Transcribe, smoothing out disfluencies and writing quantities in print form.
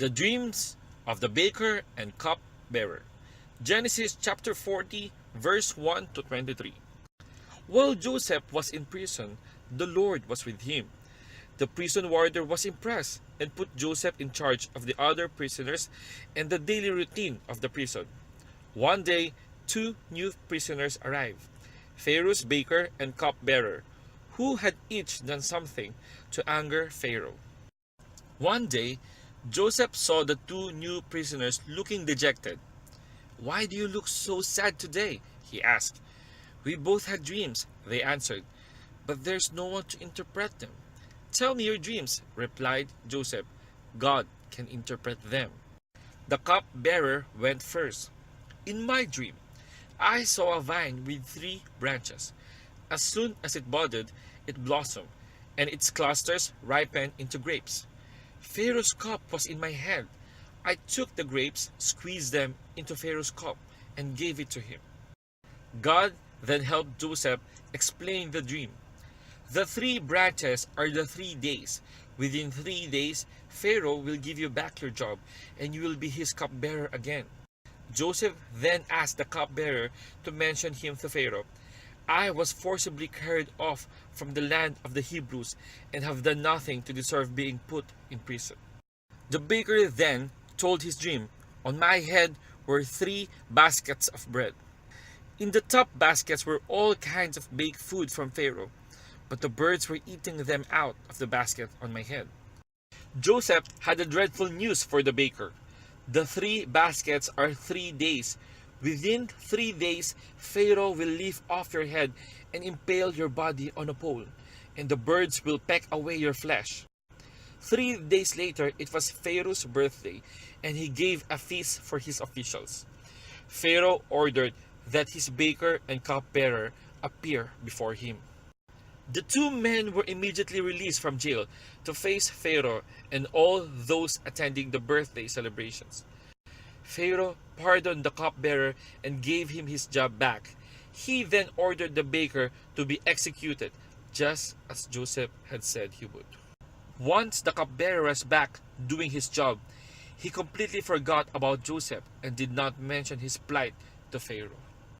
The dreams of the baker and cupbearer. Genesis chapter 40, verse 1 to 23. While Joseph was in prison, the Lord was with him. The prison warder was impressed and put Joseph in charge of the other prisoners and the daily routine of the prison. One day, two new prisoners arrived, Pharaoh's baker and cupbearer, who had each done something to anger Pharaoh. One day, Joseph saw the two new prisoners looking dejected. "Why do you look so sad today?" he asked. "We both had dreams," they answered, "but there's no one to interpret them." "Tell me your dreams," replied Joseph. "God can interpret them." The cupbearer went first. "In my dream, I saw a vine with 3 branches. As soon as it budded, it blossomed, and its clusters ripened into grapes. Pharaoh's cup was in my hand. I took the grapes, squeezed them into Pharaoh's cup, and gave it to him." God then helped Joseph explain the dream. The 3 branches are the 3 days. Within 3 days, Pharaoh will give you back your job, and you will be his cupbearer again. Joseph then asked the cupbearer to mention him to Pharaoh. "I was forcibly carried off from the land of the Hebrews and have done nothing to deserve being put in prison." The baker then told his dream. "On my head were 3 baskets of bread. In the top baskets were all kinds of baked food from Pharaoh, but the birds were eating them out of the basket on my head." Joseph had a dreadful news for the baker. The 3 baskets are 3 days. Within 3 days, Pharaoh will leave off your head and impale your body on a pole, and the birds will peck away your flesh. 3 days later, it was Pharaoh's birthday, and he gave a feast for his officials. Pharaoh ordered that his baker and cupbearer appear before him. The 2 men were immediately released from jail to face Pharaoh and all those attending the birthday celebrations. Pharaoh pardoned the cupbearer and gave him his job back. He then ordered the baker to be executed, just as Joseph had said he would. Once the cupbearer was back doing his job, he completely forgot about Joseph and did not mention his plight to Pharaoh.